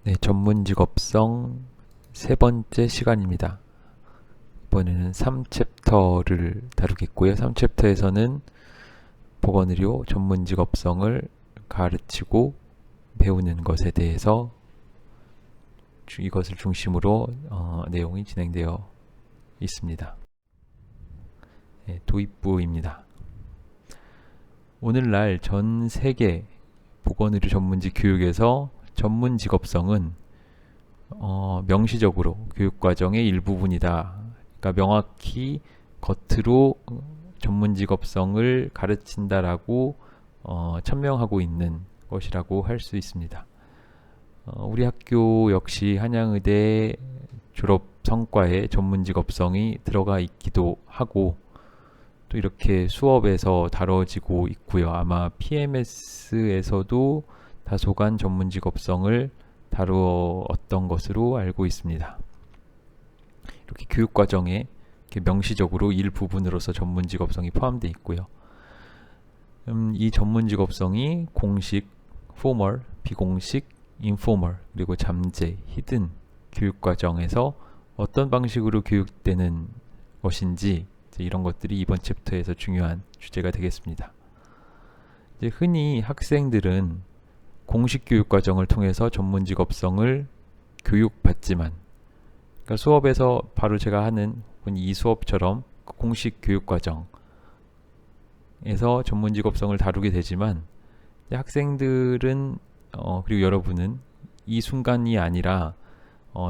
네, 전문직업성 세 번째 시간입니다. 이번에는 3챕터를 다루겠고요. 3챕터에서는 보건의료 전문직업성을 가르치고 배우는 것에 대해서 이것을 중심으로 내용이 진행되어 있습니다. 네, 도입부입니다. 오늘날 전 세계 보건의료 전문직 교육에서 전문직업성은 명시적으로 교육과정의 일부분이다. 그러니까 명확히 겉으로 전문직업성을 가르친다라고 천명하고 있는 것이라고 할 수 있습니다. 우리 학교 역시 한양의대 졸업 성과에 전문직업성이 들어가 있기도 하고 또 이렇게 수업에서 다뤄지고 있고요. 아마 PMS에서도 다소간 전문직업성을 다루었던 것으로 알고 있습니다. 이렇게 교육과정에 이렇게 명시적으로 일부분으로서 전문직업성이 포함되어 있고요. 이 전문직업성이 공식, formal, 비공식, informal, 그리고 잠재, hidden 교육과정에서 어떤 방식으로 교육되는 것인지 이런 것들이 이번 챕터에서 중요한 주제가 되겠습니다. 이제 흔히 학생들은 공식 교육과정을 통해서 전문직업성을 교육받지만, 그러니까 수업에서 바로 제가 하는 이 수업처럼 공식 교육과정에서 전문직업성을 다루게 되지만 학생들은 그리고 여러분은 이 순간이 아니라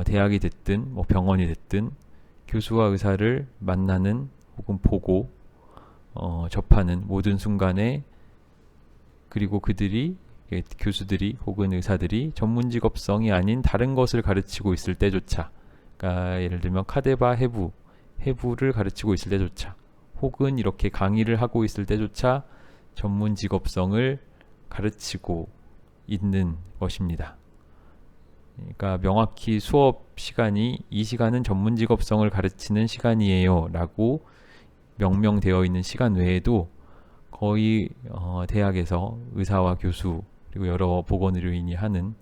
대학이 됐든 병원이 됐든 교수와 의사를 만나는 혹은 보고 접하는 모든 순간에, 그리고 그들이 교수들이 혹은 의사들이 전문직업성이 아닌 다른 것을 가르치고 있을 때조차, 그러니까 예를 들면 카데바 해부를 가르치고 있을 때조차, 혹은 이렇게 강의를 하고 있을 때조차 전문직업성을 가르치고 있는 것입니다. 그러니까 명확히 수업 시간이 이 시간은 전문직업성을 가르치는 시간이에요 라고 명명되어 있는 시간 외에도 거의 대학에서 의사와 교수 그리고 여러 보건의료인이 하는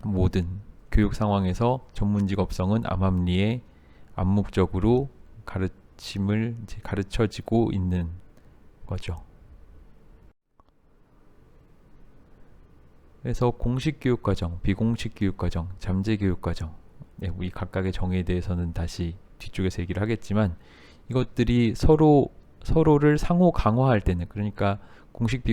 모든 교육 상황에서 전문직업성은 암암리에 암묵적으로 가르쳐지고 있는 거죠. 그래서 공식 교육과정, 비공식 교육과정, 잠재 교육과정, 이 각각의 정의에 대해서는 다시 뒤쪽에서 얘기를 하겠지만, 이것들이 서로를 상호 강화할 때는, 그러니까 공식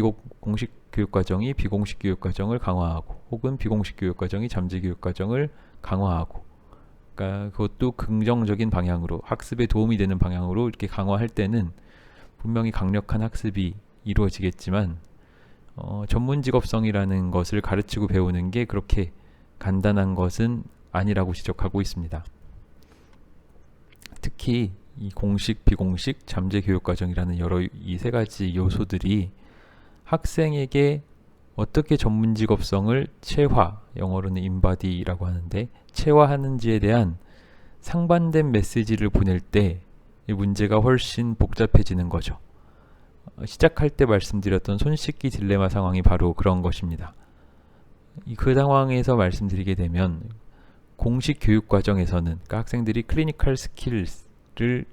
교육과정이 비공식 교육과정을 강화하고, 혹은 비공식 교육과정이 잠재 교육과정을 강화하고, 그러니까 그것도 긍정적인 방향으로, 학습에 도움이 되는 방향으로 이렇게 강화할 때는 분명히 강력한 학습이 이루어지겠지만, 전문직업성이라는 것을 가르치고 배우는 게 그렇게 간단한 것은 아니라고 지적하고 있습니다. 특히 이 공식, 비공식, 잠재 교육과정이라는 여러 이 세 가지 요소들이 학생에게 어떻게 전문직업성을 체화, 영어로는 embody라고 하는데 체화하는지에 대한 상반된 메시지를 보낼 때 이 문제가 훨씬 복잡해지는 거죠. 시작할 때 말씀드렸던 손 씻기 딜레마 상황이 바로 그런 것입니다. 그 상황에서 말씀드리게 되면 공식 교육 과정에서는, 그러니까 학생들이 클리니컬 스킬을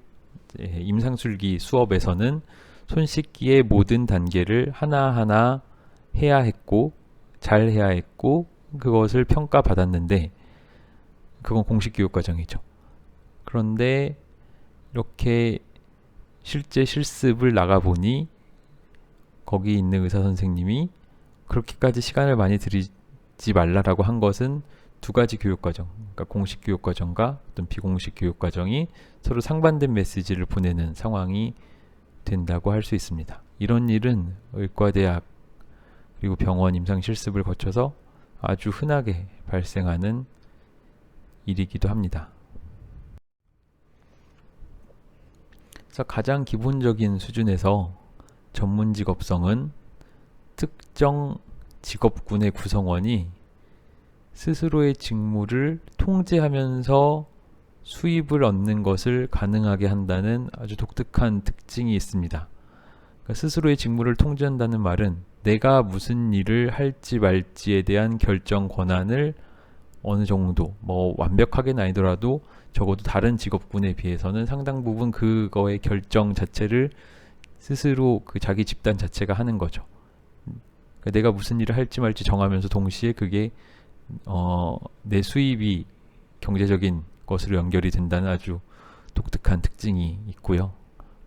임상술기 수업에서는 손 씻기의 모든 단계를 하나하나 해야 했고 잘 해야 했고 그것을 평가받았는데 그건 공식 교육 과정이죠. 그런데 이렇게 실제 실습을 나가보니 거기 있는 의사 선생님이 그렇게까지 시간을 많이 들이지 말라라고 한 것은 두 가지 교육과정, 그러니까 공식 교육과정과 어떤 비공식 교육과정이 서로 상반된 메시지를 보내는 상황이 된다고 할 수 있습니다. 이런 일은 의과대학 그리고 병원 임상 실습을 거쳐서 아주 흔하게 발생하는 일이기도 합니다. 그래서 가장 기본적인 수준에서 전문직업성은 특정 직업군의 구성원이 스스로의 직무를 통제하면서 수입을 얻는 것을 가능하게 한다는 아주 독특한 특징이 있습니다. 그러니까 스스로의 직무를 통제한다는 말은 내가 무슨 일을 할지 말지에 대한 결정 권한을 어느 정도, 뭐 완벽하게는 아니더라도 적어도 다른 직업군에 비해서는 상당 부분 그거의 결정 자체를 스스로 그 자기 집단 자체가 하는 거죠. 그러니까 내가 무슨 일을 할지 말지 정하면서 동시에 그게 내 수입이 경제적인 것으로 연결이 된다는 아주 독특한 특징이 있고요.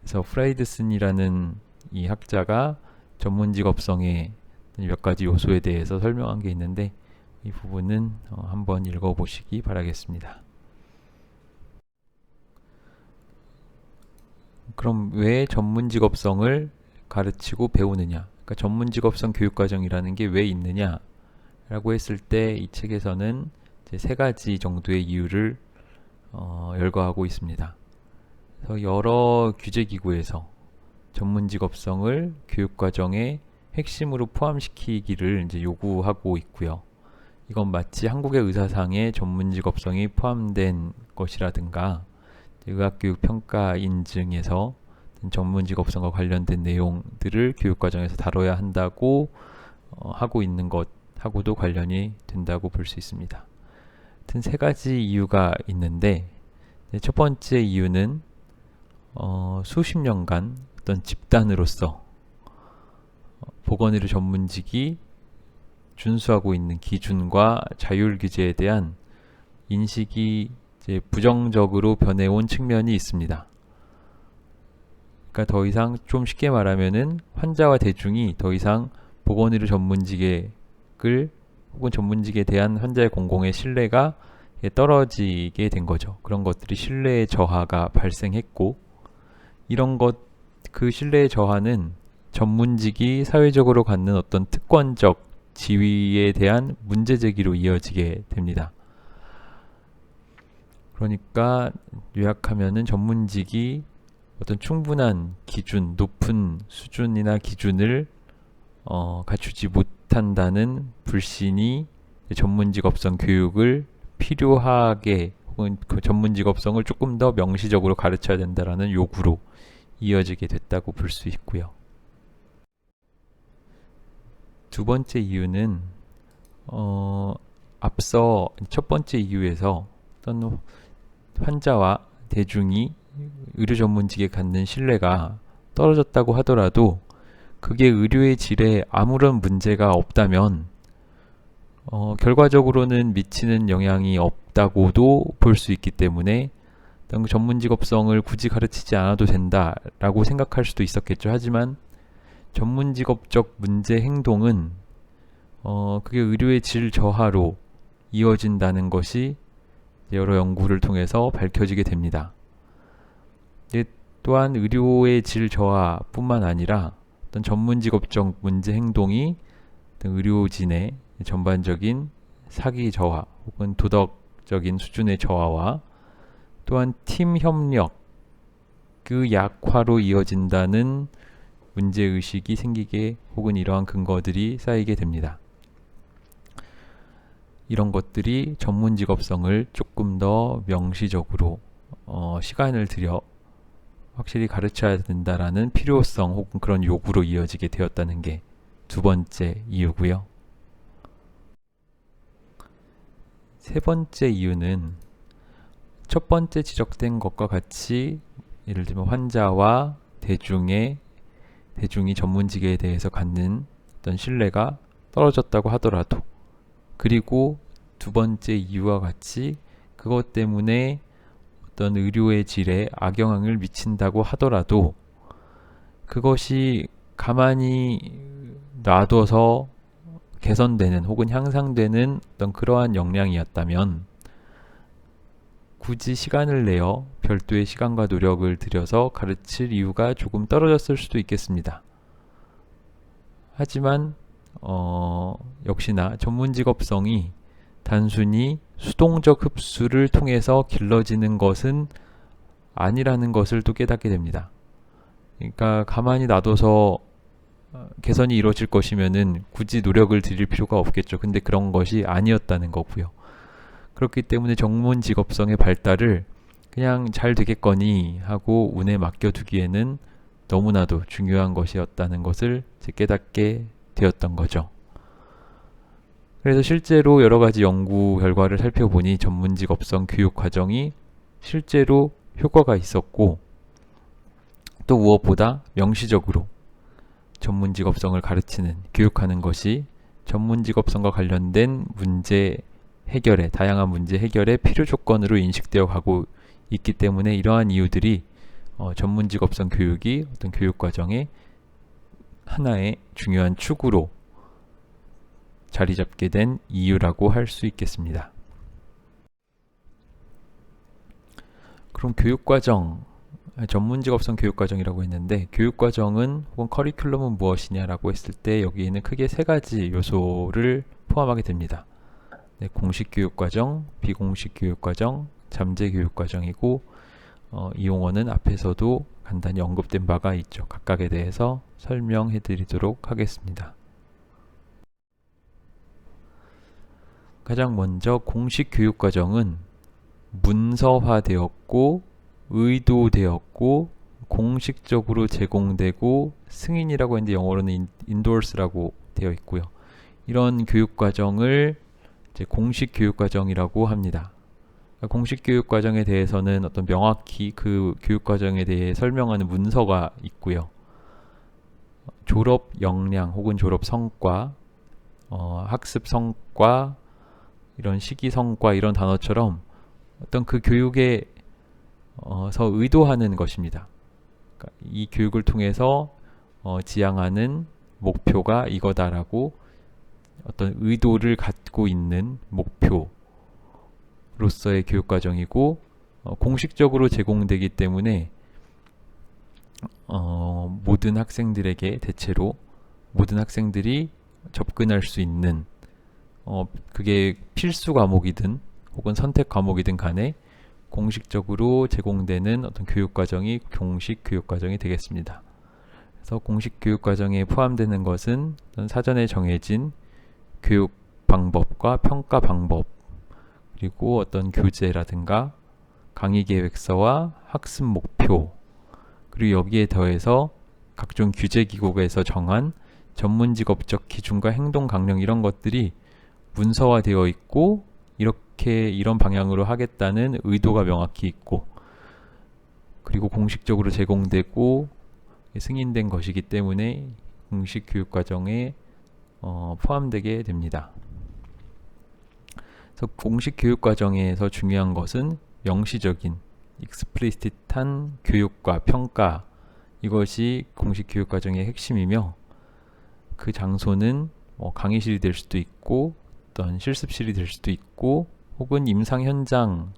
그래서 프라이드슨이라는 이 학자가 전문 직업성의 몇 가지 요소에 대해서 설명한 게 있는데 이 부분은 한번 읽어보시기 바라겠습니다. 그럼 왜 전문 직업성을 가르치고 배우느냐? 그러니까 전문 직업성 교육과정이라는 게 왜 있느냐? 라고 했을 때 이 책에서는 이제 세 가지 정도의 이유를 열거하고 있습니다. 그래서 여러 규제기구에서 전문 직업성을 교육과정의 핵심으로 포함시키기를 이제 요구하고 있고요. 이건 마치 한국의 의사상에 전문 직업성이 포함된 것이라든가 의학교육 평가 인증에서 전문 직업성과 관련된 내용들을 교육과정에서 다뤄야 한다고 하고 있는 것하고도 관련이 된다고 볼 수 있습니다. 하여튼 세 가지 이유가 있는데 첫 번째 이유는 수십 년간 어떤 집단으로서 보건의료 전문직이 준수하고 있는 기준과 자율 규제에 대한 인식이 이제 부정적으로 변해온 측면이 있습니다. 그러니까 더 이상 좀 쉽게 말하면은 환자와 대중이 더 이상 보건의료 전문직을 혹은 전문직에 대한 환자의 공공의 신뢰가 떨어지게 된 거죠. 그런 것들이 신뢰의 저하가 발생했고 그 신뢰의 저하는 전문직이 사회적으로 갖는 어떤 특권적 지위에 대한 문제 제기로 이어지게 됩니다. 그러니까 요약하면은 전문직이 어떤 충분한 기준, 높은 수준이나 기준을 갖추지 못한다는 불신이 전문직업성 교육을 필요하게 혹은 그 전문직업성을 조금 더 명시적으로 가르쳐야 된다라는 요구로 이어지게 됐다고 볼 수 있고요. 두 번째 이유는 앞서 첫 번째 이유에서 어떤 환자와 대중이 의료 전문직에 갖는 신뢰가 떨어졌다고 하더라도 그게 의료의 질에 아무런 문제가 없다면 결과적으로는 미치는 영향이 없다고도 볼 수 있기 때문에 전문 직업성을 굳이 가르치지 않아도 된다라고 생각할 수도 있었겠죠. 하지만 전문 직업적 문제 행동은 그게 의료의 질 저하로 이어진다는 것이 여러 연구를 통해서 밝혀지게 됩니다. 또한 의료의 질 저하뿐만 아니라 어떤 전문 직업적 문제 행동이 의료진의 전반적인 사기 저하 혹은 도덕적인 수준의 저하와 또한 팀 협력 그 약화로 이어진다는 문제의식이 생기게 혹은 이러한 근거들이 쌓이게 됩니다. 이런 것들이 전문 직업성을 조금 더 명시적으로 시간을 들여 확실히 가르쳐야 된다라는 필요성 혹은 그런 요구로 이어지게 되었다는 게 두 번째 이유고요. 세 번째 이유는 첫 번째 지적된 것과 같이 예를 들면 환자와 대중이 전문직에 대해서 갖는 어떤 신뢰가 떨어졌다고 하더라도 그리고 두 번째 이유와 같이 그것 때문에 어떤 의료의 질에 악영향을 미친다고 하더라도 그것이 가만히 놔둬서 개선되는 혹은 향상되는 어떤 그러한 역량이었다면 굳이 시간을 내어 별도의 시간과 노력을 들여서 가르칠 이유가 조금 떨어졌을 수도 있겠습니다. 하지만 역시나 전문 직업성이 단순히 수동적 흡수를 통해서 길러지는 것은 아니라는 것을 또 깨닫게 됩니다. 그러니까 가만히 놔둬서 개선이 이루어질 것이면은 굳이 노력을 들일 필요가 없겠죠. 근데 그런 것이 아니었다는 거고요. 그렇기 때문에 전문 직업성의 발달을 그냥 잘 되겠거니 하고 운에 맡겨두기에는 너무나도 중요한 것이었다는 것을 깨닫게 되었던 거죠. 그래서 실제로 여러 가지 연구 결과를 살펴보니 전문직업성 교육 과정이 실제로 효과가 있었고, 또 무엇보다 명시적으로 전문직업성을 가르치는, 교육하는 것이 전문직업성과 관련된 문제 해결에, 다양한 문제 해결의 필요 조건으로 인식되어 가고 있기 때문에 이러한 이유들이 전문직업성 교육이 어떤 교육과정의 하나의 중요한 축으로 자리 잡게 된 이유라고 할 수 있겠습니다. 그럼 교육과정, 전문직업성 교육과정이라고 했는데, 교육과정은 혹은 커리큘럼은 무엇이냐라고 했을 때 여기에는 크게 세 가지 요소를 포함하게 됩니다. 네, 공식 교육과정, 비공식 교육과정, 잠재 교육과정이고, 이 용어는 앞에서도 간단히 언급된 바가 있죠. 각각에 대해서 설명해 드리도록 하겠습니다. 가장 먼저 공식 교육과정은 문서화되었고 의도되었고 공식적으로 제공되고 승인이라고 했는데 영어로는 endorse라고 되어 있고요. 이런 교육과정을 이제 공식 교육과정이라고 합니다. 공식 교육과정에 대해서는 어떤 명확히 그 교육과정에 대해 설명하는 문서가 있고요. 졸업 역량 혹은 졸업 성과, 학습 성과, 이런 시기 성과 이런 단어처럼 어떤 그 교육에 서 의도하는 것입니다. 그러니까 이 교육을 통해서 지향하는 목표가 이거다라고 어떤 의도를 갖고 있는 목표로서의 교육과정이고, 공식적으로 제공되기 때문에 모든 학생들에게, 대체로 모든 학생들이 접근할 수 있는, 그게 필수 과목이든 혹은 선택 과목이든 간에 공식적으로 제공되는 어떤 교육과정이 공식 교육과정이 되겠습니다. 그래서 공식 교육과정에 포함되는 것은 사전에 정해진 교육 방법과 평가 방법, 그리고 어떤 교재라든가 강의 계획서와 학습 목표, 그리고 여기에 더해서 각종 규제 기구에서 정한 전문직업적 기준과 행동 강령 이런 것들이 문서화되어 있고, 이렇게 이런 방향으로 하겠다는 의도가 명확히 있고, 그리고 공식적으로 제공되고 승인된 것이기 때문에 공식 교육과정에 포함되게 됩니다. 그래서 공식 교육과정에서 중요한 것은 명시적인 explicit한 교육과 평가, 이것이 공식 교육과정의 핵심이며, 그 장소는 강의실이 될 수도 있고 어떤 실습실이 될 수도 있고 혹은 임상 현장,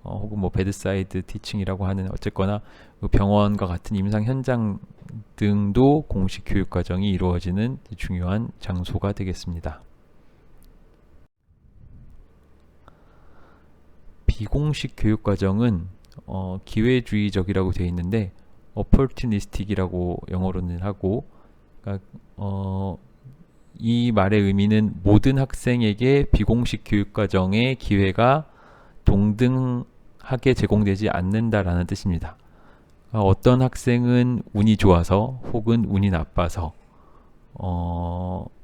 혹은 베드사이드 티칭이라고 하는, 어쨌거나 그 병원과 같은 임상 현장 등도 공식 교육 과정이 이루어지는 중요한 장소가 되겠습니다. 비공식 교육 과정은 기회주의적이라고 되어 있는데 opportunistic이라고 영어로는 하고, 그러니까 이 말의 의미는 모든 학생에게 비공식 교육과정의 기회가 동등하게 제공되지 않는다라는 뜻입니다. 어떤 학생은 운이 좋아서 혹은 운이 나빠서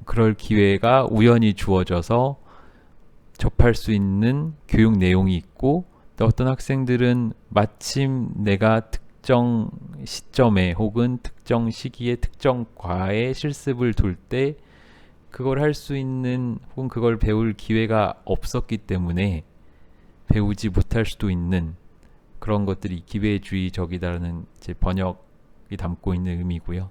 그럴 기회가 우연히 주어져서 접할 수 있는 교육 내용이 있고, 또 어떤 학생들은 마침 내가 특정 시점에 혹은 특정 시기에 특정 과에 실습을 둘 때 그걸 할 수 있는 혹은 그걸 배울 기회가 없었기 때문에 배우지 못할 수도 있는 그런 것들이 기회주의적이다라는 이제 번역이 담고 있는 의미고요.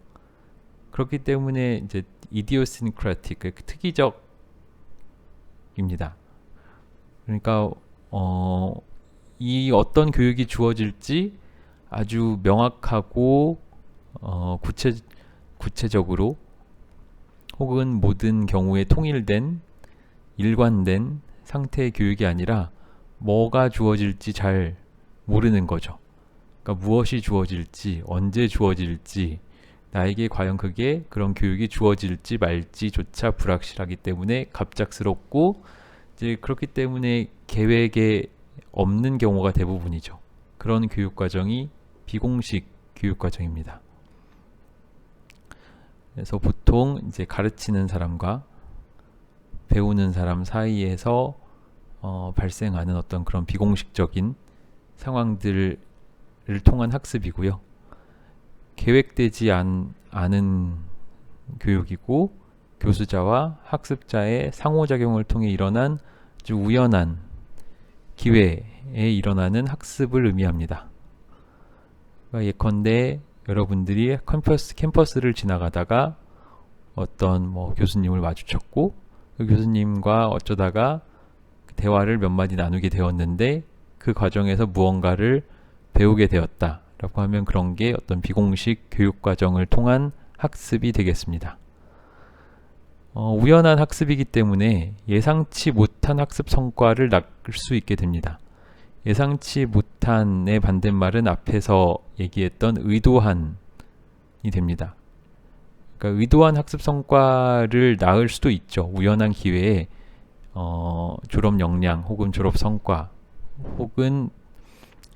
그렇기 때문에 이제 idiosyncratic, 특이적입니다. 그러니까 이 어떤 교육이 주어질지 아주 명확하고 구체적으로 혹은 모든 경우에 통일된 일관된 상태의 교육이 아니라 뭐가 주어질지 잘 모르는 거죠. 그러니까 무엇이 주어질지, 언제 주어질지, 나에게 과연 그게 그런 교육이 주어질지 말지조차 불확실하기 때문에 갑작스럽고, 이제 그렇기 때문에 계획에 없는 경우가 대부분이죠. 그런 교육 과정이 비공식 교육 과정입니다. 그래서 보통 이제 가르치는 사람과 배우는 사람 사이에서 발생하는 어떤 그런 비공식적인 상황들을 통한 학습이고요. 계획되지 않은 교육이고, 교수자와 학습자의 상호작용을 통해 일어난 아주 우연한 기회에 일어나는 학습을 의미합니다. 그러니까 예컨대 여러분들이 캠퍼스를 지나가다가 어떤 교수님을 마주쳤고, 그 교수님과 어쩌다가 대화를 몇 마디 나누게 되었는데, 그 과정에서 무언가를 배우게 되었다라고 하면 그런 게 어떤 비공식 교육 과정을 통한 학습이 되겠습니다. 우연한 학습이기 때문에 예상치 못한 학습 성과를 낳을 수 있게 됩니다. 예상치 못한의 반대말은 앞에서 얘기했던 의도한이 됩니다. 그러니까 의도한 학습 성과를 낳을 수도 있죠. 우연한 기회에 졸업 역량 혹은 졸업 성과 혹은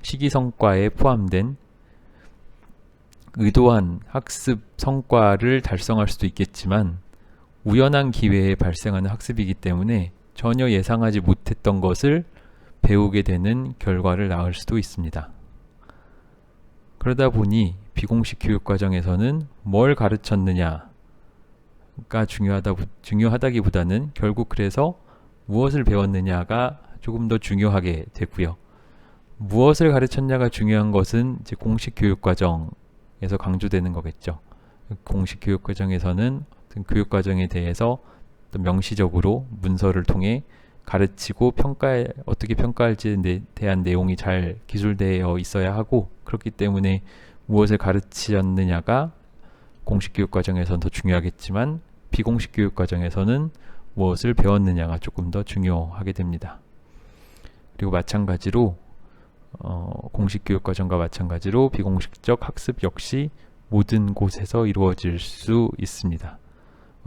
시기 성과에 포함된 의도한 학습 성과를 달성할 수도 있겠지만, 우연한 기회에 발생하는 학습이기 때문에 전혀 예상하지 못했던 것을 배우게 되는 결과를 낳을 수도 있습니다. 그러다 보니 비공식 교육 과정에서는 뭘 가르쳤느냐가 중요하다기보다는 결국 그래서 무엇을 배웠느냐가 조금 더 중요하게 되고요. 무엇을 가르쳤냐가 중요한 것은 이제 공식 교육 과정에서 강조되는 거겠죠. 공식 교육 과정에서는 교육 과정에 대해서 명시적으로 문서를 통해 가르치고 어떻게 평가할지에 대한 내용이 잘 기술되어 있어야 하고, 그렇기 때문에 무엇을 가르치었느냐가 공식 교육 과정에서는 더 중요하겠지만, 비공식 교육 과정에서는 무엇을 배웠느냐가 조금 더 중요하게 됩니다. 그리고 마찬가지로 공식 교육 과정과 마찬가지로 비공식적 학습 역시 모든 곳에서 이루어질 수 있습니다.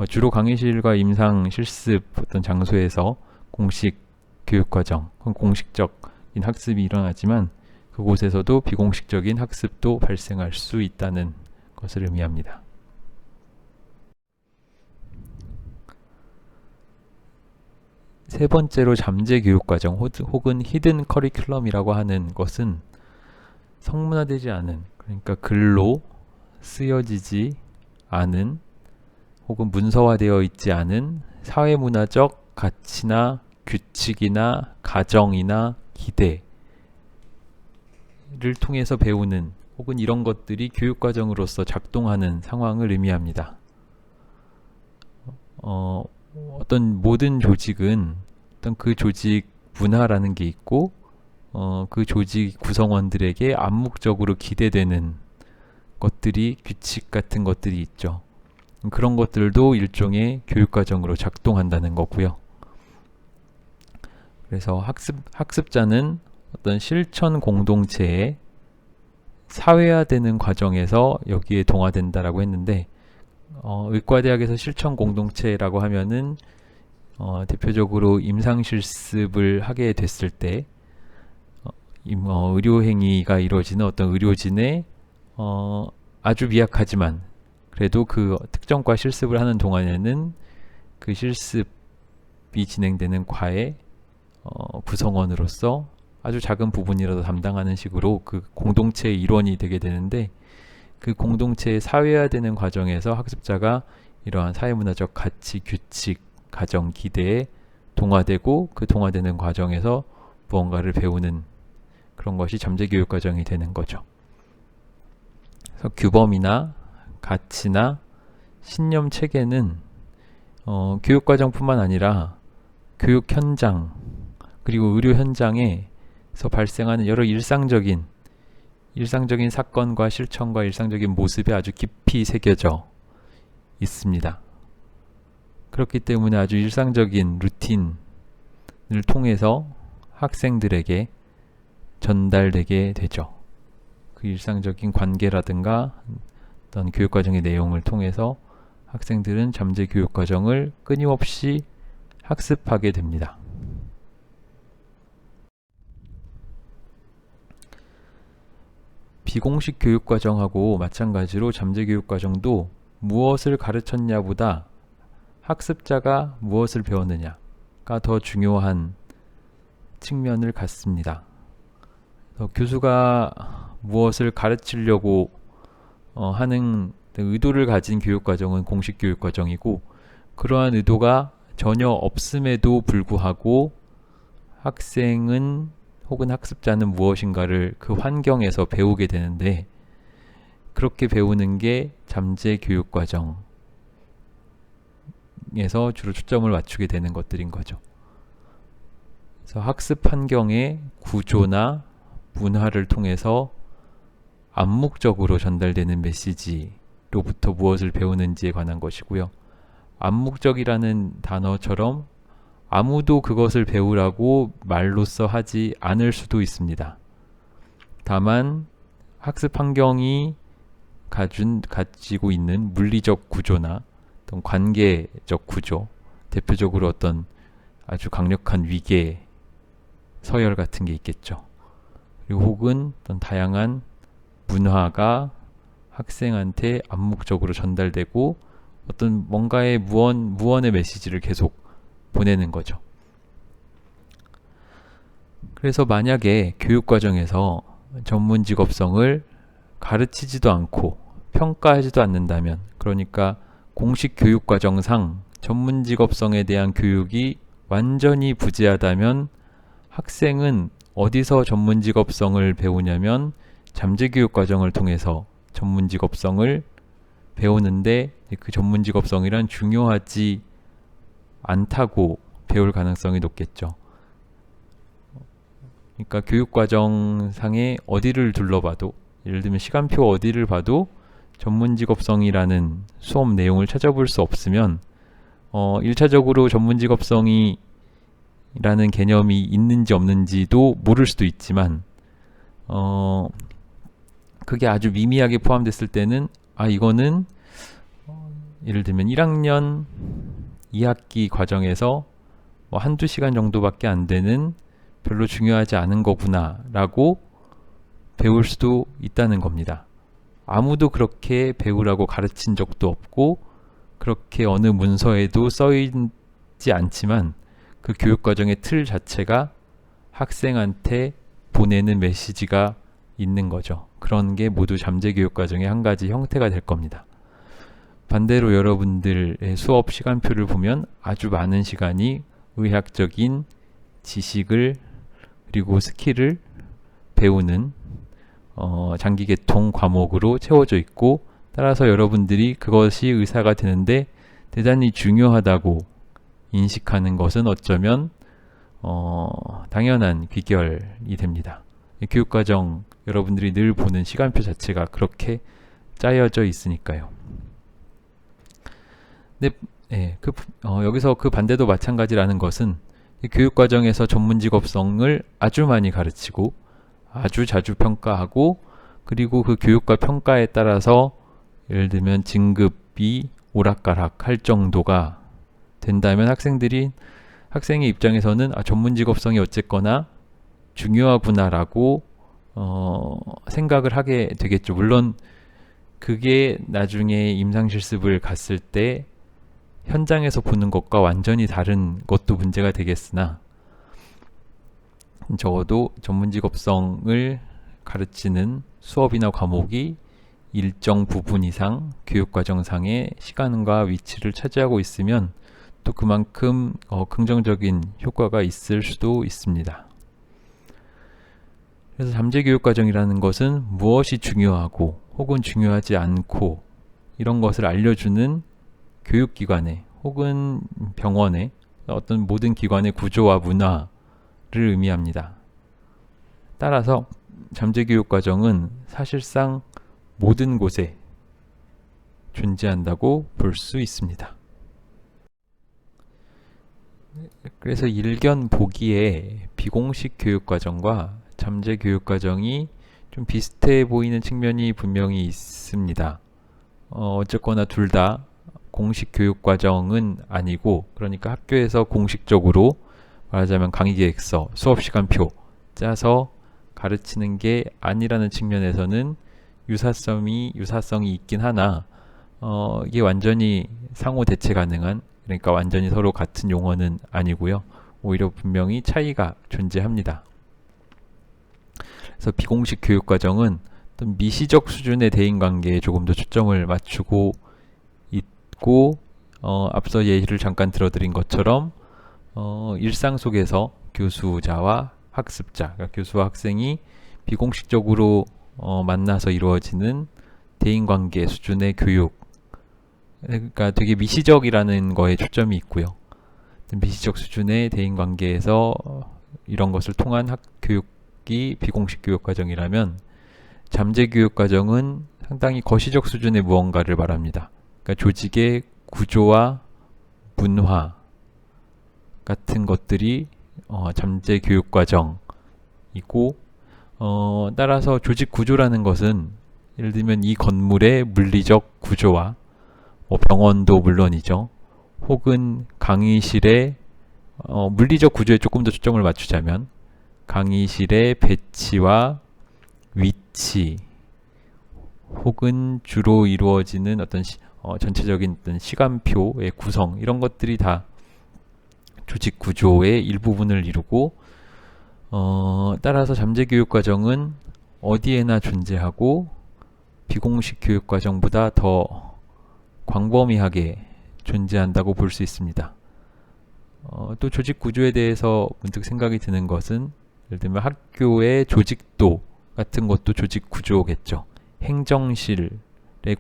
주로 강의실과 임상 실습 어떤 장소에서 공식 교육과정, 공식적인 학습이 일어나지만, 그곳에서도 비공식적인 학습도 발생할 수 있다는 것을 의미합니다. 세 번째로 잠재 교육과정 혹은 히든 커리큘럼이라고 하는 것은 성문화되지 않은, 그러니까 글로 쓰여지지 않은 혹은 문서화되어 있지 않은 사회문화적 가치나 규칙이나 가정이나 기대를 통해서 배우는, 혹은 이런 것들이 교육과정으로서 작동하는 상황을 의미합니다. 어떤 모든 조직은 어떤 그 조직 문화라는 게 있고, 그 조직 구성원들에게 암묵적으로 기대되는 것들이, 규칙 같은 것들이 있죠. 그런 것들도 일종의 교육과정으로 작동한다는 거고요. 그래서 학습자는 어떤 실천 공동체의 사회화되는 과정에서 여기에 동화된다라고 했는데, 의과대학에서 실천 공동체라고 하면은 대표적으로 임상실습을 하게 됐을 때 의료행위가 이루어지는 어떤 의료진의 아주 미약하지만 그래도 그 특정과 실습을 하는 동안에는 그 실습이 진행되는 과의 구성원으로서 아주 작은 부분이라도 담당하는 식으로 그 공동체의 일원이 되게 되는데, 그 공동체의 사회화되는 과정에서 학습자가 이러한 사회문화적 가치, 규칙, 가정, 기대에 동화되고, 그 동화되는 과정에서 무언가를 배우는 그런 것이 잠재교육 과정이 되는 거죠. 그래서 규범이나 가치나 신념 체계는 교육 과정뿐만 아니라 교육 현장 그리고 의료 현장에서 발생하는 여러 일상적인 사건과 실천과 일상적인 모습에 아주 깊이 새겨져 있습니다. 그렇기 때문에 아주 일상적인 루틴을 통해서 학생들에게 전달되게 되죠. 그 일상적인 관계라든가 어떤 교육과정의 내용을 통해서 학생들은 잠재 교육과정을 끊임없이 학습하게 됩니다. 비공식 교육과정하고 마찬가지로 잠재 교육과정도 무엇을 가르쳤냐보다 학습자가 무엇을 배웠느냐가 더 중요한 측면을 갖습니다. 교수가 무엇을 가르치려고 하는 의도를 가진 교육과정은 공식 교육과정이고, 그러한 의도가 전혀 없음에도 불구하고 학생은 혹은 학습자는 무엇인가를 그 환경에서 배우게 되는데, 그렇게 배우는 게 잠재 교육과정에서 주로 초점을 맞추게 되는 것들인 거죠. 그래서 학습 환경의 구조나 문화를 통해서 암묵적으로 전달되는 메시지로부터 무엇을 배우는지에 관한 것이고요. 암묵적이라는 단어처럼 아무도 그것을 배우라고 말로써 하지 않을 수도 있습니다. 다만 학습 환경이 가지고 있는 물리적 구조나 어떤 관계적 구조, 대표적으로 어떤 아주 강력한 위계 서열 같은 게 있겠죠. 그리고 혹은 어떤 다양한 문화가 학생한테 암묵적으로 전달되고 어떤 뭔가의 무언의 메시지를 계속 보내는 거죠. 그래서 만약에 교육과정에서 전문 직업성을 가르치지도 않고 평가하지도 않는다면, 그러니까 공식 교육과정상 전문 직업성에 대한 교육이 완전히 부재하다면, 학생은 어디서 전문 직업성을 배우냐면 잠재 교육과정을 통해서 전문 직업성을 배우는데, 그 전문 직업성이란 중요하지 않다고 배울 가능성이 높겠죠. 그러니까 교육과정상의 어디를 둘러봐도, 예를 들면 시간표 어디를 봐도 전문 직업성이라는 수업 내용을 찾아볼 수 없으면 1차적으로 전문 직업성이 라는 개념이 있는지 없는지도 모를 수도 있지만, 그게 아주 미미하게 포함됐을 때는 이거는 예를 들면 1학년 2학기 과정에서 한두 시간 정도밖에 안 되는 별로 중요하지 않은 거구나 라고 배울 수도 있다는 겁니다. 아무도 그렇게 배우라고 가르친 적도 없고 그렇게 어느 문서에도 써있지 않지만, 그 교육과정의 틀 자체가 학생한테 보내는 메시지가 있는 거죠. 그런 게 모두 잠재 교육과정의 한 가지 형태가 될 겁니다. 반대로 여러분들의 수업 시간표를 보면 아주 많은 시간이 의학적인 지식을 그리고 스킬을 배우는 장기계통 과목으로 채워져 있고, 따라서 여러분들이 그것이 의사가 되는데 대단히 중요하다고 인식하는 것은 어쩌면 당연한 귀결이 됩니다. 교육과정 여러분들이 늘 보는 시간표 자체가 그렇게 짜여져 있으니까요. 근데 여기서 그 반대도 마찬가지라는 것은, 교육과정에서 전문직업성을 아주 많이 가르치고 아주 자주 평가하고, 그리고 그 교육과 평가에 따라서 예를 들면 진급이 오락가락 할 정도가 된다면, 학생의 입장에서는 전문직업성이 어쨌거나 중요하구나 라고 생각을 하게 되겠죠. 물론 그게 나중에 임상실습을 갔을 때 현장에서 보는 것과 완전히 다른 것도 문제가 되겠으나, 적어도 전문직업성을 가르치는 수업이나 과목이 일정 부분 이상 교육과정상의 시간과 위치를 차지하고 있으면 또 그만큼 긍정적인 효과가 있을 수도 있습니다. 그래서 잠재교육과정이라는 것은 무엇이 중요하고 혹은 중요하지 않고 이런 것을 알려주는 교육기관의 혹은 병원의 어떤 모든 기관의 구조와 문화를 의미합니다. 따라서 잠재교육과정은 사실상 모든 곳에 존재한다고 볼 수 있습니다. 그래서 일견 보기에 비공식 교육과정과 잠재교육과정이 좀 비슷해 보이는 측면이 분명히 있습니다. 어쨌거나 둘 다 공식 교육과정은 아니고, 그러니까 학교에서 공식적으로 말하자면 강의계획서, 수업시간표 짜서 가르치는 게 아니라는 측면에서는 유사성이 있긴 하나, 이게 완전히 상호 대체 가능한, 그러니까 완전히 서로 같은 용어는 아니고요. 오히려 분명히 차이가 존재합니다. 그래서 비공식 교육과정은 어떤 미시적 수준의 대인관계에 조금 더 초점을 맞추고 있고, 앞서 예시를 잠깐 들어드린 것처럼 일상 속에서 교수자와 학습자, 그러니까 교수와 학생이 비공식적으로 만나서 이루어지는 대인관계 수준의 교육, 그러니까 되게 미시적이라는 거에 초점이 있고요. 미시적 수준의 대인관계에서 이런 것을 통한 교육이 비공식 교육과정이라면, 잠재교육과정은 상당히 거시적 수준의 무언가를 말합니다. 그러니까 조직의 구조와 문화 같은 것들이 잠재교육과정이고, 따라서 조직 구조라는 것은 예를 들면 이 건물의 물리적 구조와, 병원도 물론이죠. 혹은 강의실의 물리적 구조에 조금 더 초점을 맞추자면 강의실의 배치와 위치, 혹은 주로 이루어지는 어떤 전체적인 어떤 시간표의 구성, 이런 것들이 다 조직 구조의 일부분을 이루고, 따라서 잠재교육과정은 어디에나 존재하고 비공식 교육과정보다 더 광범위하게 존재한다고 볼 수 있습니다. 또 조직 구조에 대해서 문득 생각이 드는 것은, 예를 들면 학교의 조직도 같은 것도 조직 구조겠죠. 행정실의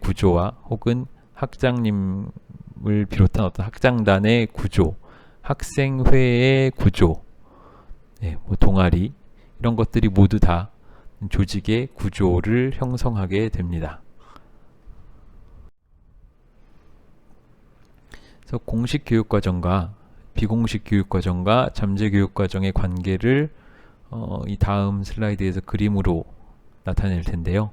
구조와 혹은 학장님을 비롯한 어떤 학장단의 구조, 학생회의 구조, 동아리, 이런 것들이 모두 다 조직의 구조를 형성하게 됩니다. 그래서 공식 교육과정과 비공식 교육과정과 잠재교육과정의 관계를 이 다음 슬라이드에서 그림으로 나타낼 텐데요.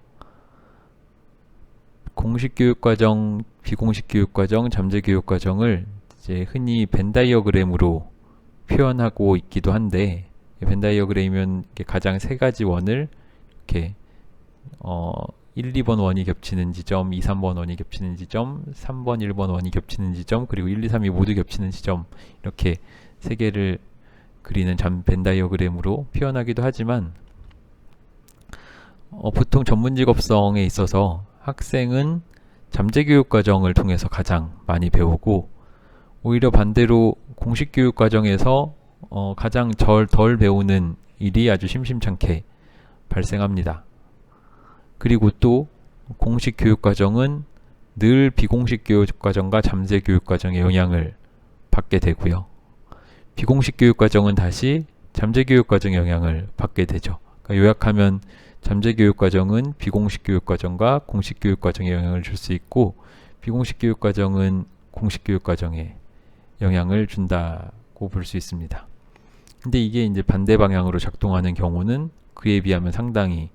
공식 교육과정, 비공식 교육과정, 잠재교육과정을 이제 흔히 벤 다이어그램으로 표현하고 있기도 한데, 벤 다이어그램이면 가장 세 가지 원을 이렇게 1, 2번 원이 겹치는 지점, 2, 3번 원이 겹치는 지점, 3번, 1번 원이 겹치는 지점, 그리고 1, 2, 3이 모두 겹치는 지점, 이렇게 세 개를 그리는 벤 다이어그램으로 표현하기도 하지만, 보통 전문직업성에 있어서 학생은 잠재교육과정을 통해서 가장 많이 배우고, 오히려 반대로 공식교육과정에서 가장 덜 배우는 일이 아주 심심찮게 발생합니다. 그리고 또 공식 교육과정은 늘 비공식 교육과정과 잠재 교육과정의 영향을 받게 되고요. 비공식 교육과정은 다시 잠재 교육과정의 영향을 받게 되죠. 그러니까 요약하면 잠재 교육과정은 비공식 교육과정과 공식 교육과정에 영향을 줄 수 있고, 비공식 교육과정은 공식 교육과정에 영향을 준다고 볼 수 있습니다. 근데 이게 이제 반대 방향으로 작동하는 경우는 그에 비하면 상당히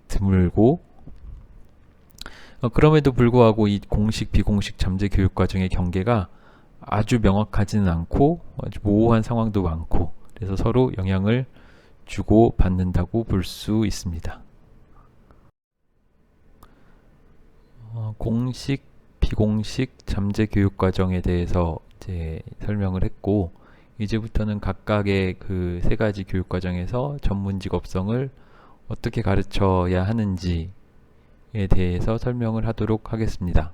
드물고, 그럼에도 불구하고 이 공식, 비공식, 잠재 교육과정의 경계가 아주 명확하지는 않고 아주 모호한 상황도 많고, 그래서 서로 영향을 주고 받는다고 볼 수 있습니다. 공식, 비공식, 잠재 교육과정에 대해서 이제 설명을 했고, 이제부터는 각각의 그 세 가지 교육과정에서 전문직업성을 어떻게 가르쳐야 하는지에 대해서 설명을 하도록 하겠습니다.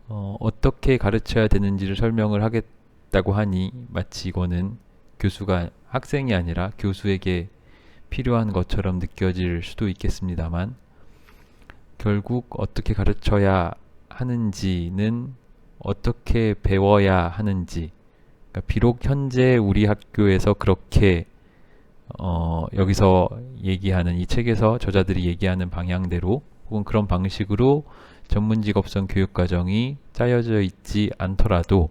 어떻게 가르쳐야 되는지를 설명을 하겠다고 하니 마치 이거는 교수가 학생이 아니라 교수에게 필요한 것처럼 느껴질 수도 있겠습니다만, 결국 어떻게 가르쳐야 하는지는 어떻게 배워야 하는지, 그러니까 비록 현재 우리 학교에서 그렇게 여기서 얘기하는 이 책에서 저자들이 얘기하는 방향대로 혹은 그런 방식으로 전문직업성 교육과정이 짜여져 있지 않더라도,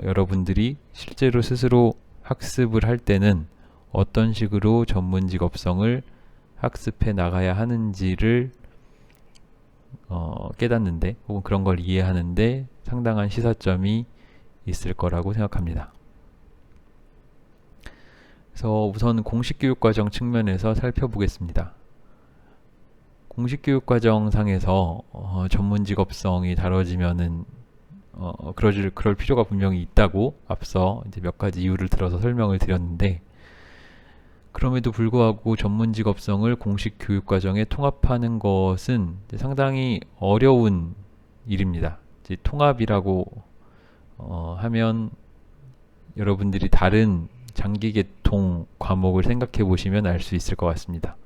여러분들이 실제로 스스로 학습을 할 때는 어떤 식으로 전문직업성을 학습해 나가야 하는지를 깨닫는데, 혹은 그런 걸 이해하는데 상당한 시사점이 있을 거라고 생각합니다. 그래서 우선 공식교육과정 측면에서 살펴보겠습니다. 공식 교육 과정상에서 전문 직업성이 다뤄지면은 그럴 필요가 분명히 있다고 앞서 이제 몇 가지 이유를 들어서 설명을 드렸는데, 그럼에도 불구하고 전문 직업성을 공식 교육 과정에 통합하는 것은 이제 상당히 어려운 일입니다. 이제 통합이라고 하면 여러분들이 다른 장기 계통 과목을 생각해 보시면 알 수 있을 것 같습니다.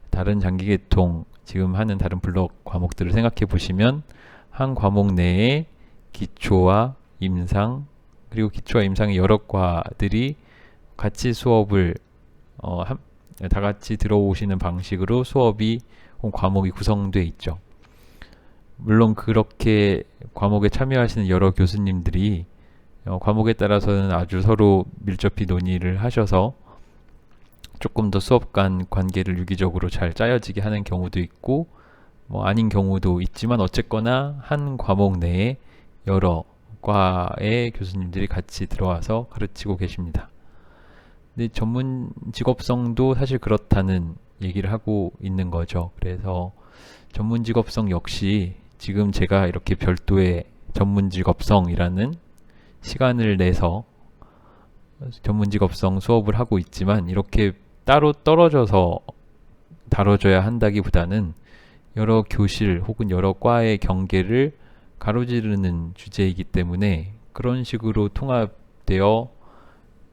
다른 장기 계통, 지금 하는 다른 블록 과목들을 생각해 보시면 한 과목 내에 기초와 임상, 그리고 기초와 임상의 여러 과들이 같이 수업을 다 같이 들어오시는 방식으로 수업이 과목이 구성되어 있죠. 물론 그렇게 과목에 참여하시는 여러 교수님들이 과목에 따라서는 아주 서로 밀접히 논의를 하셔서 조금 더 수업 간 관계를 유기적으로 잘 짜여지게 하는 경우도 있고, 아닌 경우도 있지만 어쨌거나 한 과목 내에 여러 과의 교수님들이 같이 들어와서 가르치고 계십니다. 근데 전문 직업성도 사실 그렇다는 얘기를 하고 있는 거죠. 그래서 전문 직업성 역시 지금 제가 이렇게 별도의 전문 직업성이라는 시간을 내서 전문 직업성 수업을 하고 있지만, 이렇게 따로 떨어져서 다뤄져야 한다기보다는 여러 교실 혹은 여러 과의 경계를 가로지르는 주제이기 때문에 그런 식으로 통합되어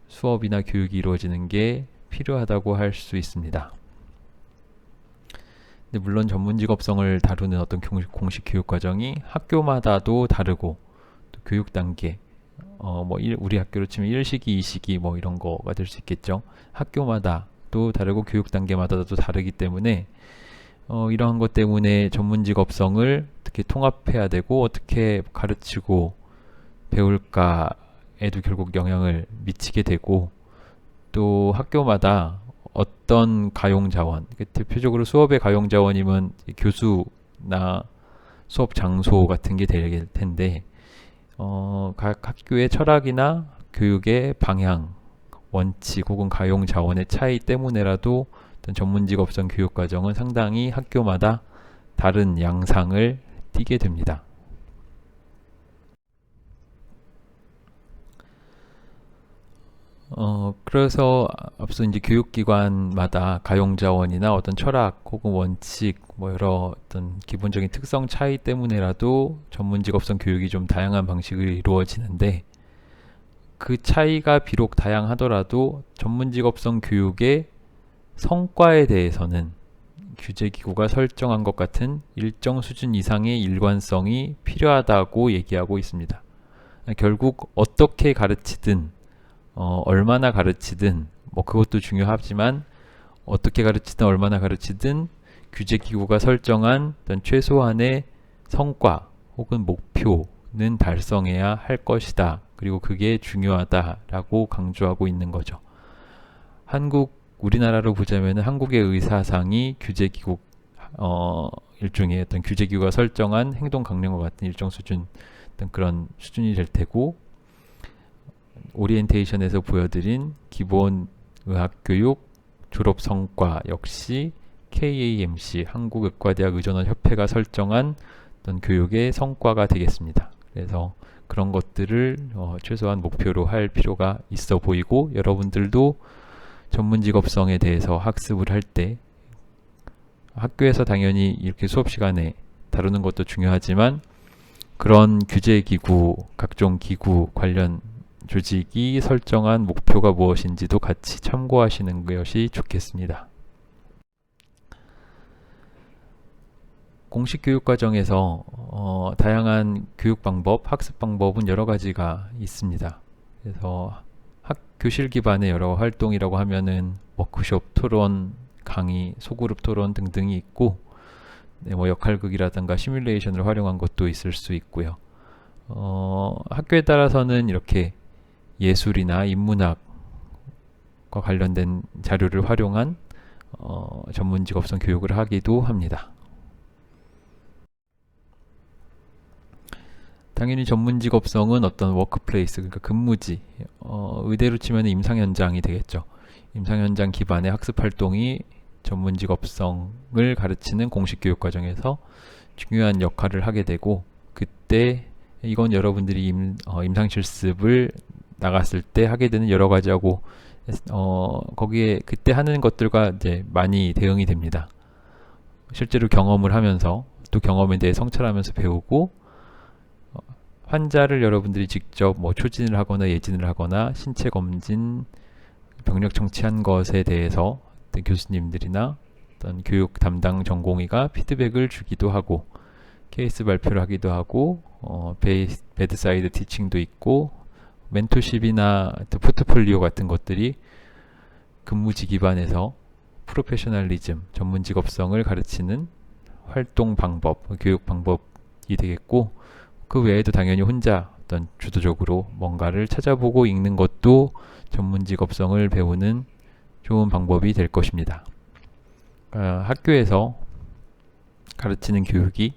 수업이나 교육이 이루어지는 게 필요하다고 할 수 있습니다. 근데 물론 전문 직업성을 다루는 어떤 공식 교육 과정이 학교마다도 다르고, 또 교육 단계, 우리 학교로 치면 1시기, 2시기 이런 거가 될 수 있겠죠. 학교마다도 다르고 교육 단계마다도 다르기 때문에 이러한 것 때문에 전문 직업성을 어떻게 통합해야 되고 어떻게 가르치고 배울까에도 결국 영향을 미치게 되고, 또 학교마다 어떤 가용자원, 대표적으로 수업의 가용자원이면 교수나 수업 장소 같은 게 될 텐데, 각 학교의 철학이나 교육의 방향, 원칙 혹은 가용 자원의 차이 때문에라도 어떤 전문 직업성 교육 과정은 상당히 학교마다 다른 양상을 띠게 됩니다. 그래서 앞서 이제 교육기관마다 가용자원이나 어떤 철학 혹은 원칙, 여러 어떤 기본적인 특성 차이 때문에라도 전문 직업성 교육이 좀 다양한 방식으로 이루어지는데, 그 차이가 비록 다양하더라도 전문 직업성 교육의 성과에 대해서는 규제기구가 설정한 것 같은 일정 수준 이상의 일관성이 필요하다고 얘기하고 있습니다. 결국 어떻게 가르치든 얼마나 가르치든 그것도 중요하지만, 어떻게 가르치든 얼마나 가르치든 규제기구가 설정한 어떤 최소한의 성과 혹은 목표는 달성해야 할 것이다. 그리고 그게 중요하다라고 강조하고 있는 거죠. 우리나라로 보자면 한국의 의사상이 규제기구 일종의 어떤 규제기구가 설정한 행동 강령과 같은 일정 수준, 어떤 그런 수준이 될 테고, 오리엔테이션에서 보여드린 기본 의학교육 졸업 성과 역시 KAMC 한국의과대학 의전원 협회가 설정한 어떤 교육의 성과가 되겠습니다. 그래서 그런 것들을 최소한 목표로 할 필요가 있어 보이고, 여러분들도 전문 직업성에 대해서 학습을 할 때 학교에서 당연히 이렇게 수업 시간에 다루는 것도 중요하지만, 그런 규제기구, 각종 기구 관련 조직이 설정한 목표가 무엇인지도 같이 참고하시는 것이 좋겠습니다. 공식 교육 과정에서 다양한 교육 방법, 학습 방법은 여러 가지가 있습니다. 그래서 교실 기반의 여러 활동이라고 하면은 워크숍, 토론, 강의, 소그룹 토론 등등이 있고, 역할극이라든가 시뮬레이션을 활용한 것도 있을 수 있고요. 학교에 따라서는 이렇게 예술이나 인문학과 관련된 자료를 활용한 전문 직업성 교육을 하기도 합니다. 당연히 전문 직업성은 어떤 워크플레이스, 그러니까 근무지, 의대로 치면 임상 현장이 되겠죠. 임상 현장 기반의 학습 활동이 전문직업성을 가르치는 공식 교육 과정에서 중요한 역할을 하게 되고, 그때 이건 여러분들이 임상실습을 나갔을 때 하게 되는 여러 가지하고 거기에 그때 하는 것들과 이제 많이 대응이 됩니다. 실제로 경험을 하면서 또 경험에 대해 성찰하면서 배우고, 환자를 여러분들이 직접 뭐 초진을 하거나 예진을 하거나 신체 검진, 병력 청취한 것에 대해서 교수님들이나 어떤 교육 담당 전공의가 피드백을 주기도 하고, 케이스 발표를 하기도 하고, 베드사이드 티칭도 있고, 멘토십이나 포트폴리오 같은 것들이 근무지 기반에서 프로페셔널리즘, 전문 직업성을 가르치는 활동 방법, 교육 방법이 되겠고, 그 외에도 당연히 혼자 어떤 주도적으로 뭔가를 찾아보고 읽는 것도 전문 직업성을 배우는 좋은 방법이 될 것입니다. 학교에서 가르치는 교육이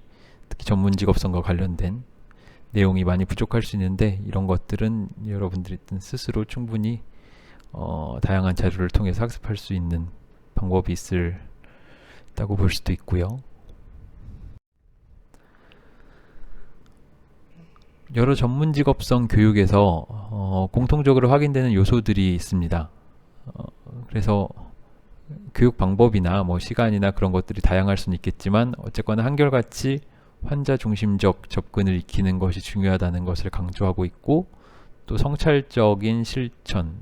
특히 전문 직업성과 관련된 내용이 많이 부족할 수 있는데, 이런 것들은 여러분들이 스스로 충분히 다양한 자료를 통해서 학습할 수 있는 방법이 있다고 볼 수도 있고요. 여러 전문 직업성 교육에서 공통적으로 확인되는 요소들이 있습니다. 그래서 교육 방법이나 뭐 시간이나 그런 것들이 다양할 수는 있겠지만, 어쨌거나 한결같이 환자 중심적 접근을 익히는 것이 중요하다는 것을 강조하고 있고, 또 성찰적인 실천,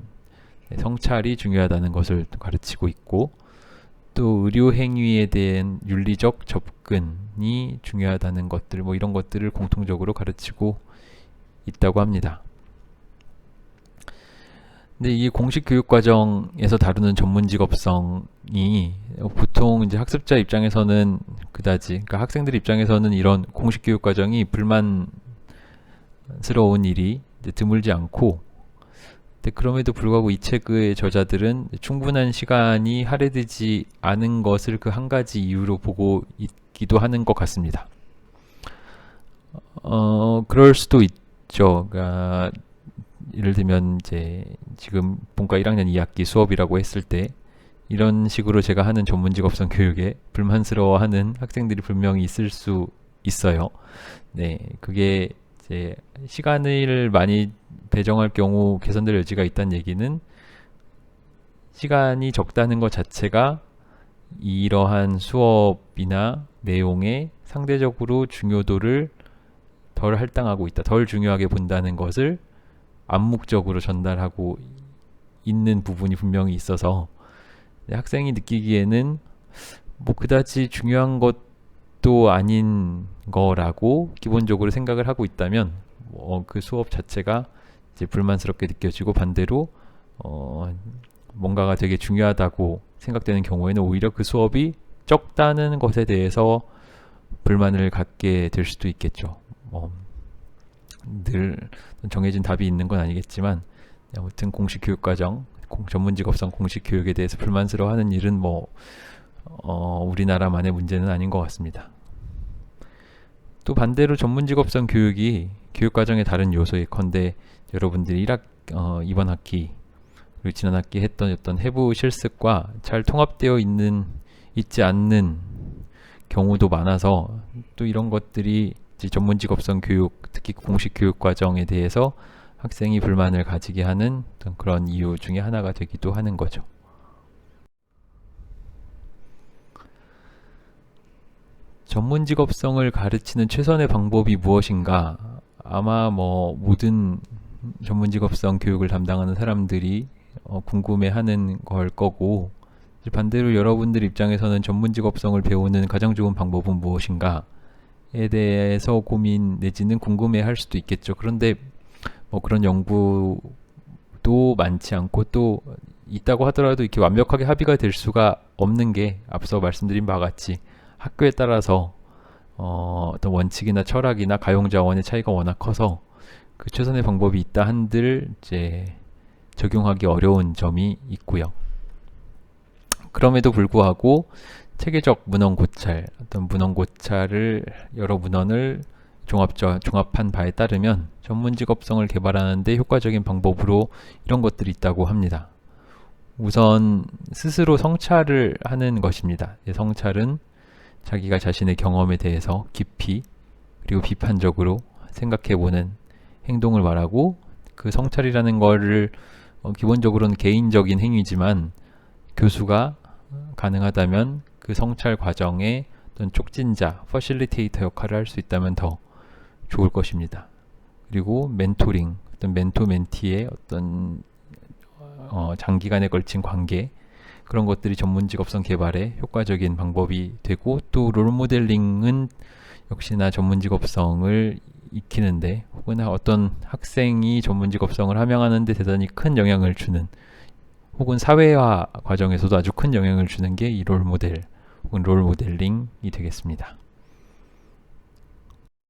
성찰이 중요하다는 것을 가르치고 있고, 또 의료 행위에 대한 윤리적 접근이 중요하다는 것들, 뭐 이런 것들을 공통적으로 가르치고 있다고 합니다. 근데 이 공식 교육 과정에서 다루는 전문 직업성이 보통 이제 학습자 입장에서는 그다지, 그러니까 학생들 입장에서는 이런 공식 교육 과정이 불만스러운 일이 이제 드물지 않고, 근데 그럼에도 불구하고 이 책의 저자들은 충분한 시간이 할애되지 않은 것을 그 한 가지 이유로 보고 있기도 하는 것 같습니다. 그럴 수도 있죠. 그러니까 예를 들면 이제 지금 본과 1학년 2학기 수업이라고 했을 때, 이런 식으로 제가 하는 전문 직업성 교육에 불만스러워하는 학생들이 분명히 있을 수 있어요. 네, 그게 이제 시간을 많이 배정할 경우 개선될 여지가 있다는 얘기는, 시간이 적다는 것 자체가 이러한 수업이나 내용의 상대적으로 중요도를 덜 할당하고 있다, 덜 중요하게 본다는 것을 암묵적으로 전달하고 있는 부분이 분명히 있어서, 학생이 느끼기에는 뭐 그다지 중요한 것도 아닌 거라고 기본적으로 생각을 하고 있다면, 그 수업 자체가 이제 불만스럽게 느껴지고, 반대로 뭔가가 되게 중요하다고 생각되는 경우에는 오히려 그 수업이 적다는 것에 대해서 불만을 갖게 될 수도 있겠죠. 늘 정해진 답이 있는 건 아니겠지만, 아무튼 공식 교육 과정, 전문 직업성 공식 교육에 대해서 불만스러워하는 일은 우리나라만의 문제는 아닌 것 같습니다. 또 반대로 전문 직업성 교육이 교육 과정의 다른 요소예컨대 여러분들이 이번 학기 그리고 지난 학기 했던 어떤 해부 실습과 잘 통합되어 있지 않는 경우도 많아서, 또 이런 것들이 전문 직업성 교육, 특히 공식 교육 과정에 대해서 학생이 불만을 가지게 하는 그런 이유 중에 하나가 되기도 하는 거죠. 전문 직업성을 가르치는 최선의 방법이 무엇인가? 아마 모든 전문 직업성 교육을 담당하는 사람들이 궁금해하는 걸 거고, 반대로 여러분들 입장에서는 전문 직업성을 배우는 가장 좋은 방법은 무엇인가에 대해서 고민 내지는 궁금해할 수도 있겠죠. 그런데 그런 연구도 많지 않고, 또 있다고 하더라도 이렇게 완벽하게 합의가 될 수가 없는 게, 앞서 말씀드린 바와 같이 학교에 따라서 어떤 원칙이나 철학이나 가용 자원의 차이가 워낙 커서 그 최선의 방법이 있다 한들 이제 적용하기 어려운 점이 있고요. 그럼에도 불구하고 체계적 문헌 고찰, 어떤 문헌 고찰을 여러 문헌을 종합한 바에 따르면 전문 직업성을 개발하는 데 효과적인 방법으로 이런 것들이 있다고 합니다. 우선 스스로 성찰을 하는 것입니다. 성찰은 자기가 자신의 경험에 대해서 깊이 그리고 비판적으로 생각해보는 행동을 말하고, 그 성찰이라는 거를 기본적으로는 개인적인 행위지만 교수가 가능하다면 그 성찰 과정에 어떤 촉진자, 퍼실리테이터 역할을 할 수 있다면 더 좋을 것입니다. 그리고 멘토링, 어떤 멘토 멘티의 어떤 장기간에 걸친 관계, 그런 것들이 전문 직업성 개발에 효과적인 방법이 되고, 또 롤 모델링은 역시나 전문 직업성을 익히는데 혹은 어떤 학생이 전문 직업성을 함양하는 데 대단히 큰 영향을 주는, 혹은 사회화 과정에서도 아주 큰 영향을 주는 게 이 롤 모델 혹은 롤 모델링이 되겠습니다.